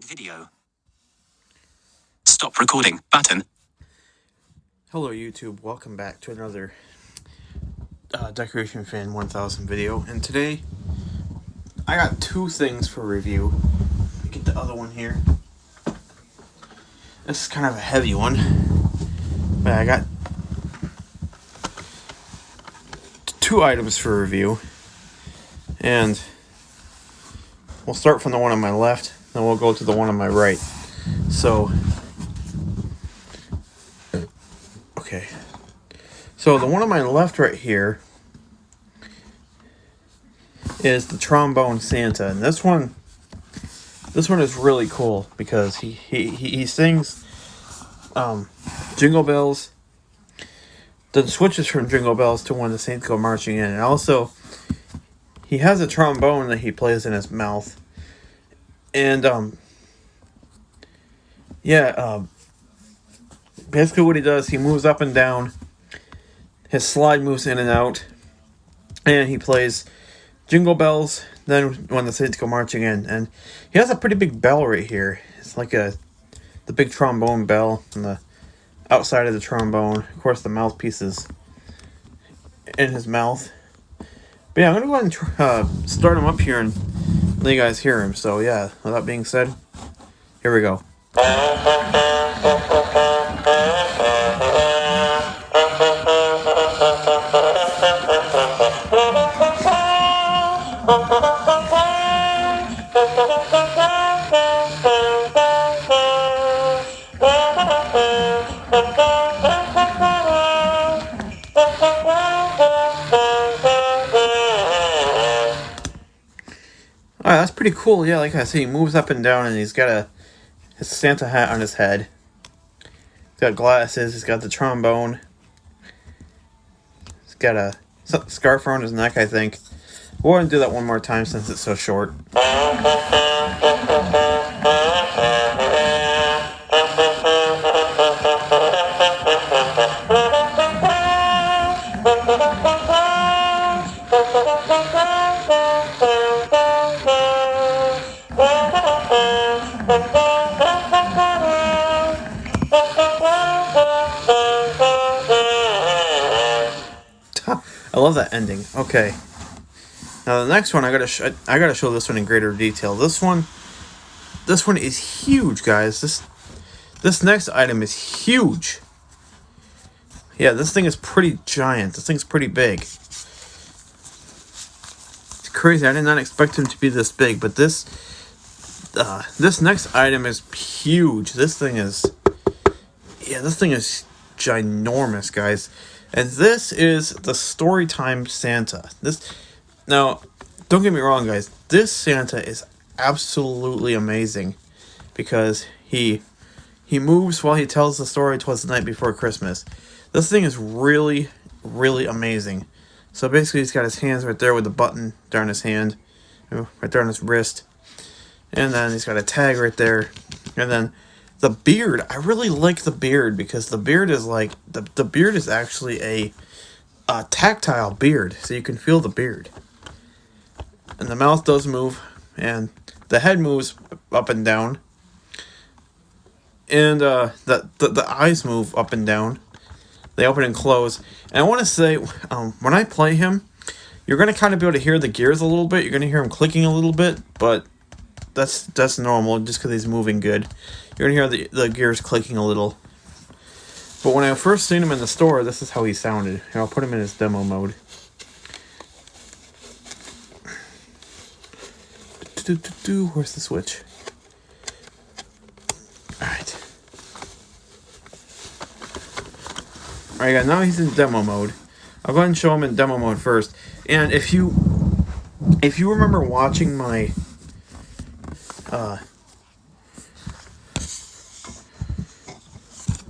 Video. Stop recording button. Hello YouTube, welcome back to another Decoration Fan 1000 video, and today I got two things for review. Let me get the other one here. This is kind of a heavy one, but I got two items for review, and we'll start from the one on my left, then we'll go to the one on my right. So, okay. So the one on my left right here is the Trombone Santa, and this one is really cool because he sings Jingle Bells, then switches from Jingle Bells to When the Saints Go Marching In, and also he has a trombone that he plays in his mouth, and basically what he does, he moves up and down. His slide moves in and out, and he plays Jingle Bells, then When the Saints Go Marching In. And he has a pretty big bell right here. It's like the big trombone bell on the outside of the trombone. Of course, the mouthpiece is in his mouth. But yeah, I'm going to go ahead and start him up here and let you guys hear him. So yeah, with that being said, here we go. Alright, that's pretty cool. Yeah, like I said, he moves up and down, and he's got his Santa hat on his head. He's got glasses, he's got the trombone. He's got a scarf around his neck, I think. We'll go ahead and do that one more time since it's so short. I love that ending. Okay. Now the next one, I gotta show this one in greater detail. This one is huge, guys. This next item is huge. Yeah, this thing is pretty giant. This thing's pretty big. It's crazy. I did not expect him to be this big, but this next item is huge. This thing is ginormous, guys. And this is the Storytime Santa. Now, don't get me wrong, guys. This Santa is absolutely amazing because he moves while he tells the story. 'Twas the night before Christmas. This thing is really, really amazing. So basically, he's got his hands right there with the button there on his hand, right there on his wrist, and then he's got a tag right there, and then the beard. I really like the beard because the beard is like the beard is actually a tactile beard, so you can feel the beard. And the mouth does move, and the head moves up and down, and the eyes move up and down. They open and close. And I want to say, when I play him, you're gonna kind of be able to hear the gears a little bit. You're gonna hear him clicking a little bit, but that's normal just because he's moving good. You're going to hear the gears clicking a little. But when I first seen him in the store, this is how he sounded. Here, I'll put him in his demo mode. Where's the switch? Alright. Alright, now he's in demo mode. I'll go ahead and show him in demo mode first. And if you remember watching my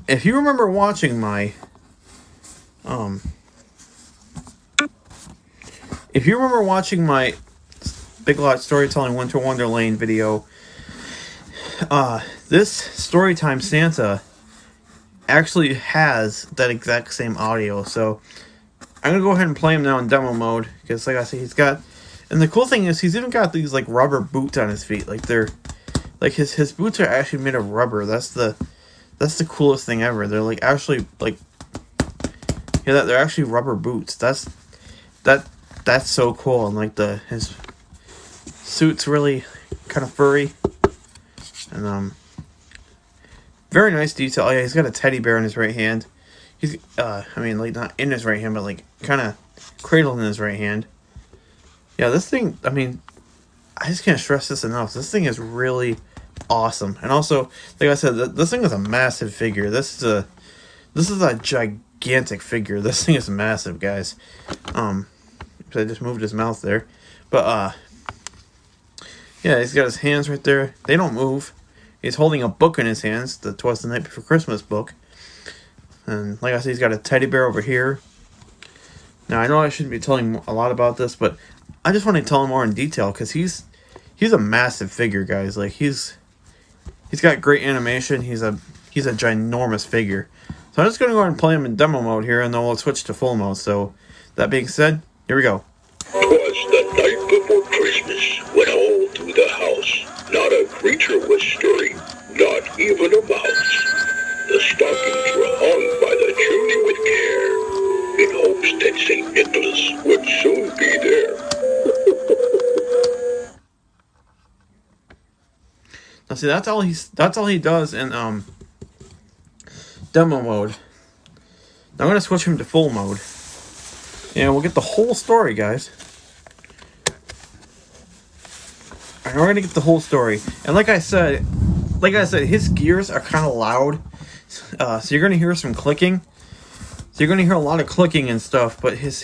if you remember watching my Big Lot Storytelling Winter Wonderland video, this Storytime Santa actually has that exact same audio. So I'm gonna go ahead and play him now in demo mode because, like I said, he's got, and the cool thing is he's even got these like rubber boots on his feet, like they're like his boots are actually made of rubber. That's the coolest thing ever. They're like actually like yeah, they're actually rubber boots. That's so cool. And like his suit's really kind of furry and very nice detail. Oh yeah, he's got a teddy bear in his right hand. He's I mean like not in his right hand, but like kind of cradled in his right hand. Yeah, this thing. I mean, I just can't stress this enough. This thing is really awesome. And also, like I said, this thing is a massive figure. This is a gigantic figure. This thing is massive, guys. I just moved his mouth there, but yeah, he's got his hands right there. They don't move. He's holding a book in his hands, the Twas the Night Before Christmas book. And like I said, he's got a teddy bear over here. Now I know I shouldn't be telling a lot about this, but I just want to tell him more in detail because he's a massive figure, guys. Like he's got great animation. He's a ginormous figure. So I'm just gonna go ahead and play him in demo mode here, and then we'll switch to full mode. So that being said, here we go. 'Twas the night before Christmas, when all through the house not a creature was stirring, not even a mouse. The stockings were hung by the chimney with care, in hopes that St. Nicholas would soon be there. Now see, that's all he does in demo mode. Now I'm gonna switch him to full mode, and we'll get the whole story, guys. And we're gonna get the whole story. And like I said, his gears are kind of loud, so you're gonna hear some clicking. So you're gonna hear a lot of clicking and stuff, but his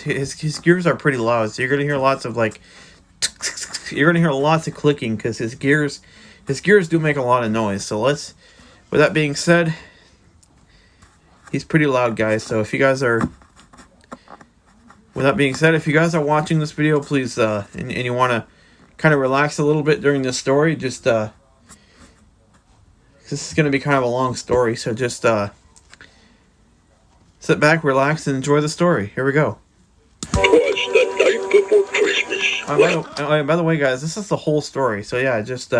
gears are pretty loud. So you're gonna hear lots of like, you're gonna hear lots of clicking because his gears do make a lot of noise. So with that being said, he's pretty loud, guys. So if you guys are, with that being said, if you guys are watching this video, please and you want to kind of relax a little bit during this story, just this is gonna be kind of a long story. So just sit back, relax, and enjoy the story. Here we go. 'Twas the night before Christmas. By the way, guys, this is the whole story. So yeah, just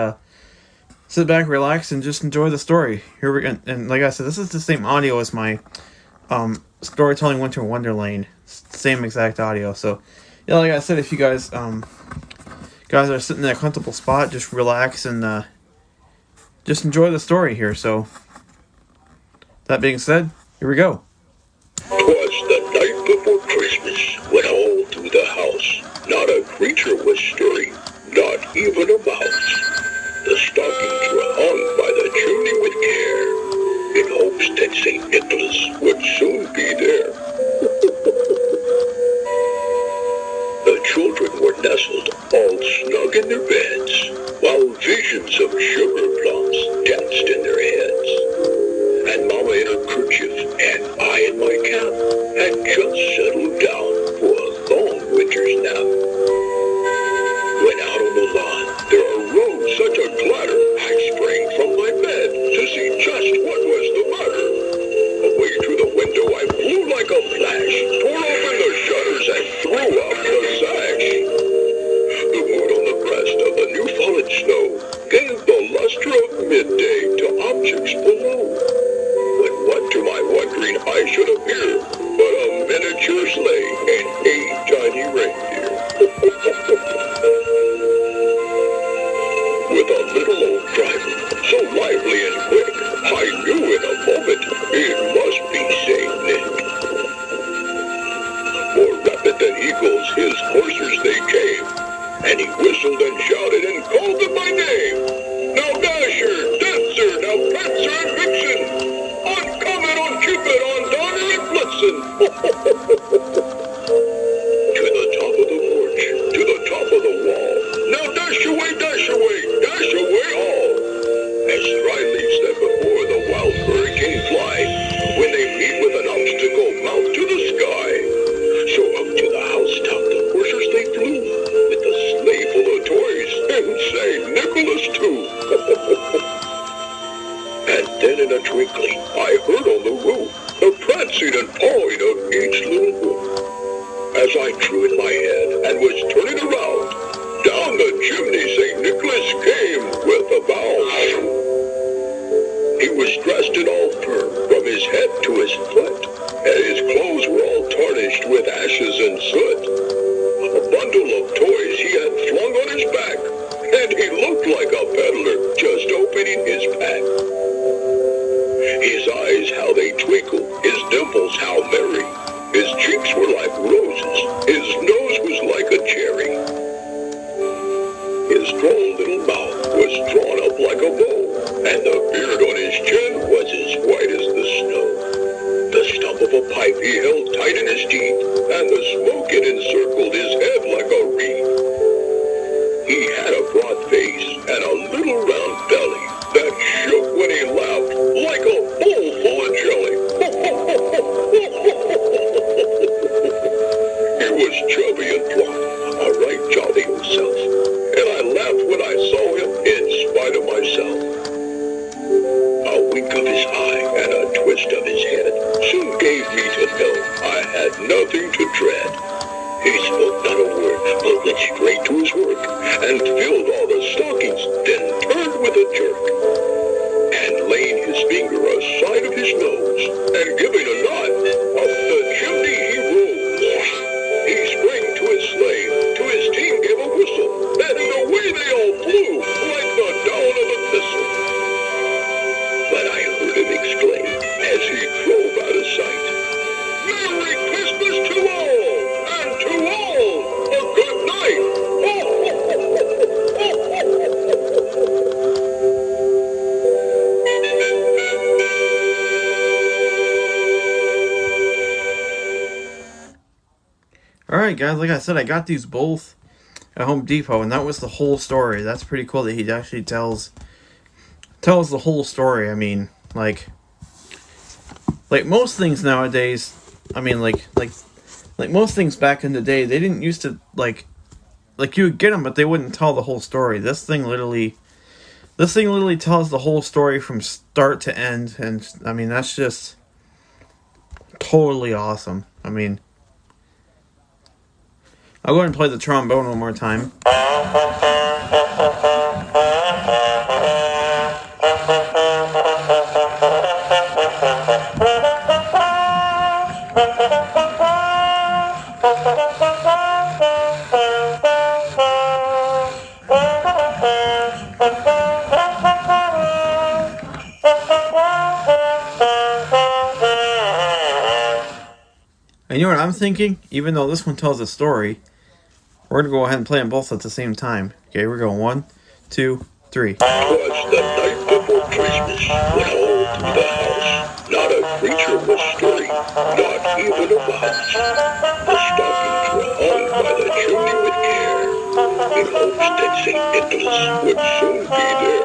sit back, relax, and just enjoy the story. Here we go. And like I said, this is the same audio as my Storytelling Winter Wonderland. Same exact audio. So yeah, like I said, if you guys are sitting in a comfortable spot, just relax and just enjoy the story here. So that being said, here we go. 'Twas the night before Christmas, when all through the house not a creature was stirring, not even a mouse. The stockings were hung by the chimney with care, in hopes that St. Nicholas would soon be there. The children were nestled all snug in their beds, while visions of sugar plums danced in their heads. And Mama in her kerchief and I in my cap had just settled down for a long winter's nap. When out on the lawn there arose such a clatter, I sprang from my bed to see just what was the matter. Away to the window I flew like a flash, tore open the shutters and threw up the sash. The moon on the breast of the new fallen snow gave the luster of midday to objects below. When what to my wondering eye should appear but a miniature sleigh and 8 tiny reindeer. With a little old driver, so lively and quick, I knew in a moment it must be Saint Nick. More rapid than eagles, his coursers they came, and he whistled and shouted and called them by name. Now Dasher, Dancer, now Prancer and Vixen, on Comet, on Cupid, on Donner and Blitzen. To the top of the porch, to the top of the wall, now dash away, dash away, dash away all. As Stride leaves them before the wild hurricane fly, when they meet with an obstacle mount to the sky. So up to the housetop the coursers they flew, with the sleigh full of toys, and St. Nicholas too. And then in a twinkling, I heard on the roof the prancing and pawing of each little hoof. As I drew in my head and was turning around, down the chimney St. Nicholas came with a bow. was dressed in all fur from his head to his foot, and his clothes were all tarnished with ashes and soot. A bundle of toys he had flung on his back, and he looked like a peddler just opening his pack. His eyes, how they twinkled, his dimples, how merry. His cheeks were like roses, his nose was like a cherry. His droll little mouth was drawn up like a bow, and the beard on his chin was as white as the snow. The stump of a pipe he held tight in his teeth, and the smoke it encircled his head like a wreath. He had a broad face and a little round belly that shook when he laughed like a bowl full of jelly. He was chubby and plump, a right jolly old self, and I laughed when I saw him in spite of myself. A wink of his eye and a twist of his head soon gave me to know I had nothing to dread. He spoke not a word, but went straight to his work, and filled all the stockings, then turned with a jerk. And laying his finger aside of his nose, and giving a nod, up the chimney he rose. He sprang to his sleigh, to his team gave a whistle, and away they all flew, like the down of a thistle. But I heard him exclaim, as he drove out of sight, "Merry Christmas to all, and to all a good night!" Alright guys, like I said, I got these both at Home Depot, and that was the whole story. That's pretty cool that he actually tells the whole story. I mean, like most things nowadays, I mean, like most things back in the day, they didn't used to, like you would get them, but they wouldn't tell the whole story. This thing literally tells the whole story from start to end, and I mean, that's just totally awesome. I mean, I'll go ahead and play the trombone one more time. And you know what I'm thinking? Even though this one tells a story, we're going to go ahead and play them both at the same time. Okay, we're going 1, 2, 3. 'Twas the night before Christmas, when all through the house not a creature was stirring, not even a mouse. The stockings were hung by the chimney with care, in hopes that St. Nicholas would soon be there.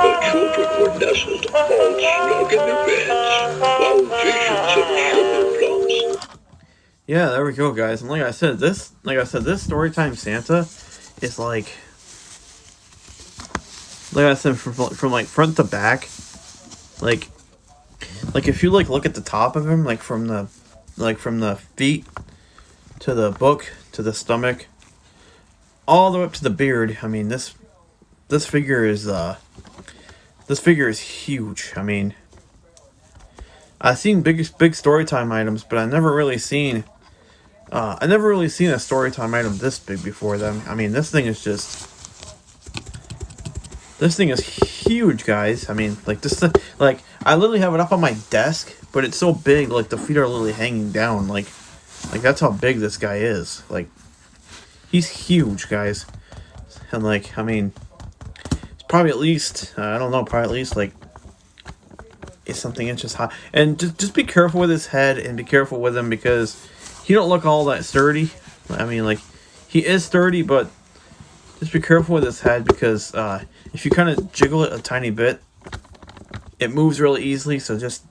The children were nestled all snug in their beds, while visions of sugar plums. Yeah, there we go, guys. And like I said, this Storytime Santa is like I said, from like front to back, like if you look at the top of him, from the feet to the book to the stomach, all the way up to the beard. I mean, this figure is huge. I mean, I've seen big Storytime items, but I've never really seen a Storytime item this big before them. I mean, this thing is huge, guys. I mean, I literally have it up on my desk, but it's so big, like the feet are literally hanging down. Like that's how big this guy is. Like, he's huge, guys. And I mean, it's probably at least, I don't know, it's something inches high. And just be careful with his head, and be careful with him, because he don't look all that sturdy. I mean, he is sturdy, but just be careful with his head, because if you kind of jiggle it a tiny bit, it moves really easily. So just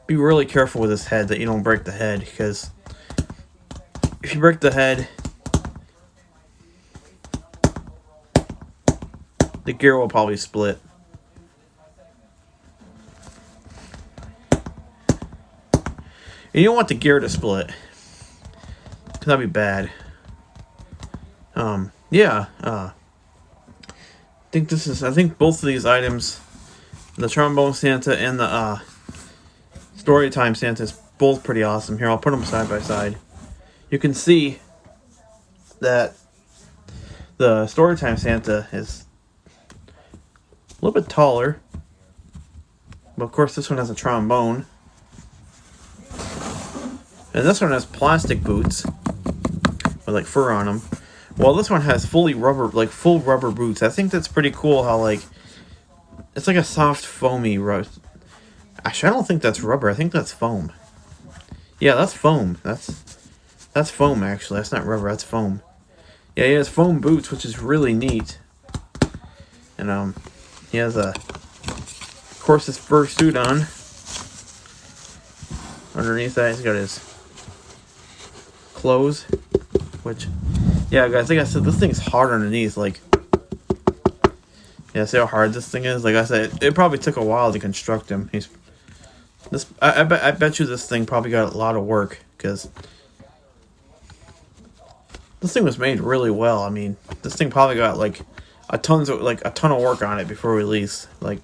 be really careful with his head that you don't break the head, because if you break the head, the gear will probably split. And you don't want the gear to split, because that'd be bad. I think both of these items, the Trombone Santa and the Storytime Santa, is both pretty awesome. Here, I'll put them side by side. You can see that the Storytime Santa is a little bit taller. But of course, this one has a trombone. And this one has plastic boots with like fur on them. Well, this one has full rubber boots. I think that's pretty cool how like it's like a soft foamy rubber. Actually, I don't think that's rubber. I think that's foam. Yeah, that's foam. That's foam actually. That's not rubber. That's foam. Yeah, he has foam boots, which is really neat. And he has of course, his fur suit on. Underneath that, he's got his clothes, which, yeah, guys, like I said, this thing's hard underneath. Like, yeah, see how hard this thing is? Like I said, it probably took a while to construct him. I bet you this thing probably got a lot of work, because this thing was made really well. I mean, this thing probably got like a ton of work on it before release, like,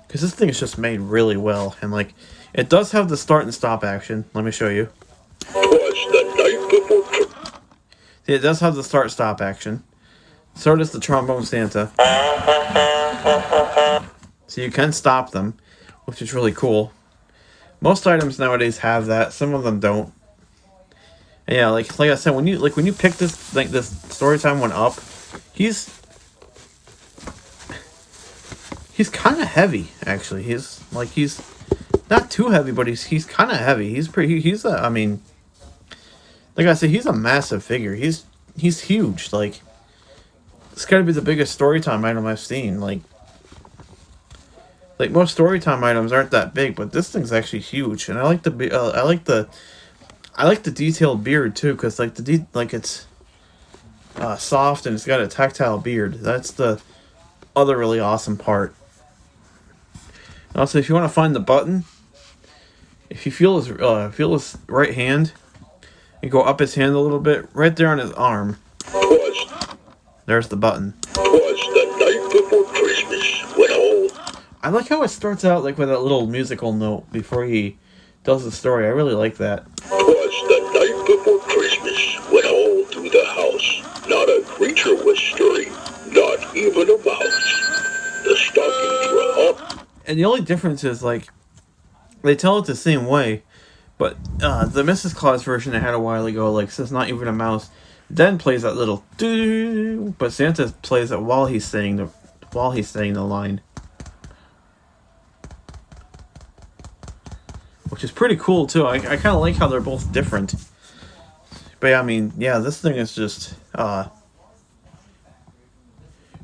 because this thing is just made really well. And like, it does have the start and stop action. Let me show you. See, it does have the start stop action. So does the Trombone Santa. So you can stop them, which is really cool. Most items nowadays have that. Some of them don't. And yeah, like I said, when you pick this Storytime one up, he's kind of heavy actually. He's not too heavy, but he's kind of heavy. I mean, like I said, he's a massive figure. He's huge. Like, it's got to be the biggest Storytime item I've seen. Like most Storytime items aren't that big, but this thing's actually huge. And I like the detailed beard too, because like it's soft and it's got a tactile beard. That's the other really awesome part. Also, if you want to find the button, if you feel his right hand and go up his hand a little bit, right there on his arm, there's the button. I like how it starts out like with that little musical note before he tells the story. I really like that. Was the night before Christmas when all through the house not a creature was stirring, not even a mouse. The stockings were up. And the only difference is, like, they tell it the same way, but the Mrs. Claus version I had a while ago, like, says not even a mouse, then plays that little doo, but Santa plays it while he's saying the line. Which is pretty cool, too. I kind of like how they're both different. But yeah, I mean, yeah, this thing is just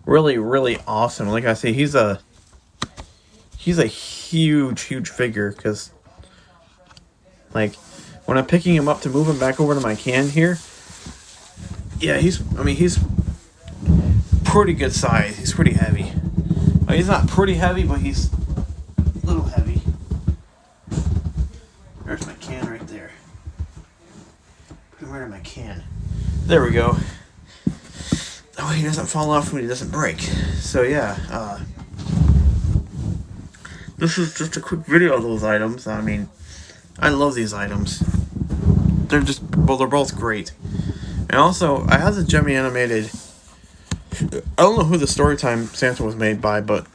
really, really awesome. Like I say, he's a huge figure, because like when I'm picking him up to move him back over to my can here, yeah, he's pretty good size. He's pretty heavy. He's not pretty heavy, but he's a little heavy. There's my can right there. Put him right in my can. There we go. That way he doesn't fall off when he doesn't break. So yeah, this is just a quick video of those items. I mean, I love these items. They're both great. And also, I have the Gemmy animated. I don't know who the Storytime Santa was made by, but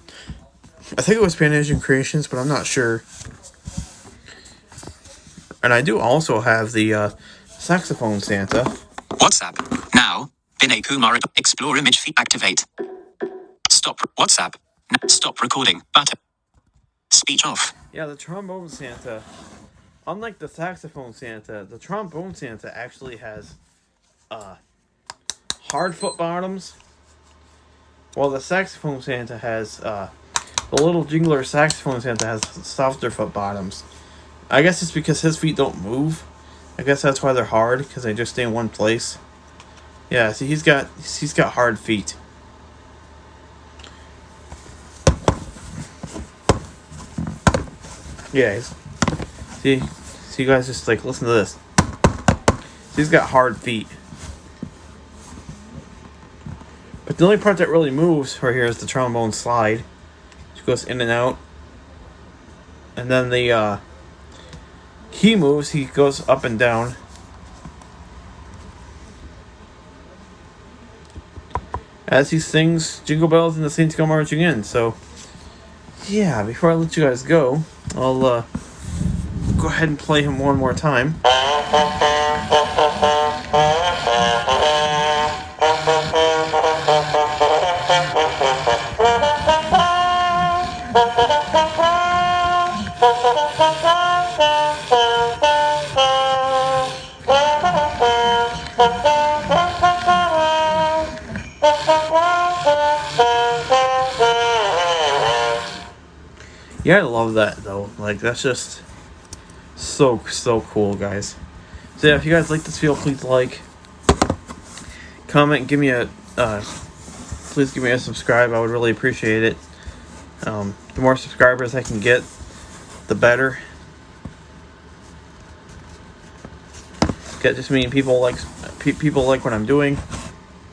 I think it was Pan Asian Creations, but I'm not sure. And I do also have the Saxophone Santa. WhatsApp. Now. Binay Kumar. Explore image feed. Activate. Stop. WhatsApp. Stop recording. Button. Speech off. Yeah, the Trombone Santa. Unlike the Saxophone Santa, the Trombone Santa actually has hard foot bottoms, while the Saxophone Santa has the little jingler Saxophone Santa has softer foot bottoms. I guess it's because his feet don't move. I guess that's why they're hard, because they just stay in one place. Yeah, see, he's got hard feet. Yeah, see, you guys, just like listen to this. He's got hard feet. But The only part that really moves right here is the trombone slide, which goes in and out. And then the he moves, he goes up and down. As he sings Jingle Bells and the Saints Go Marching In. So, yeah, before I let you guys go, I'll go ahead and play him one more time. Yeah, I love that though. Like, that's just so cool, guys. So yeah, if you guys like this video, please like, comment, give me a please give me a subscribe. I would really appreciate it. The more subscribers I can get, the better. Get just meaning people like what I'm doing.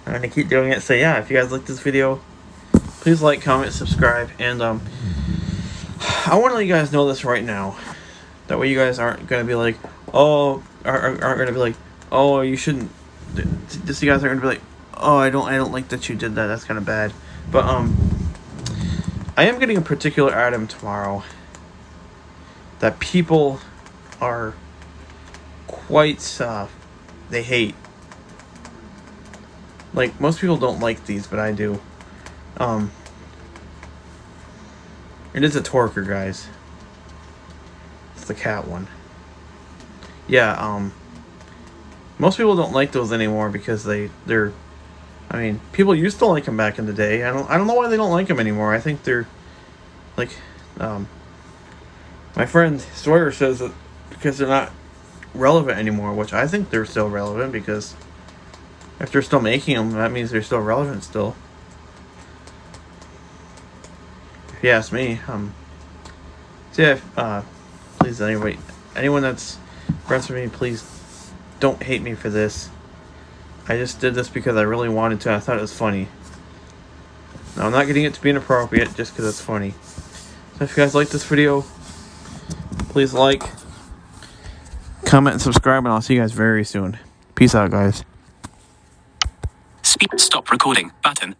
I'm gonna keep doing it. So yeah, if you guys like this video, please like, comment, subscribe, and I want to let you guys know this right now. That way you guys aren't gonna be like, oh, aren't gonna be like, oh, you shouldn't. Just you guys aren't gonna be like, oh, I don't like that you did that. That's kind of bad. But I am getting a particular item tomorrow that people are quite they hate. Like, most people don't like these, but I do. It is a Torker, guys. It's the cat one. Yeah, most people don't like those anymore because they're I mean, people used to like them back in the day. I don't know why they don't like them anymore. I think they're like my friend Sawyer says that because they're not relevant anymore, which I think they're still relevant, because if they're still making them, that means they're still relevant still. If you ask me, so yeah, please, anyone that's friends with me, please don't hate me for this. I just did this because I really wanted to. I thought it was funny. Now, I'm not getting it to be inappropriate just because it's funny. So if you guys like this video, please like, comment, and subscribe, and I'll see you guys very soon. Peace out, guys. Stop recording button.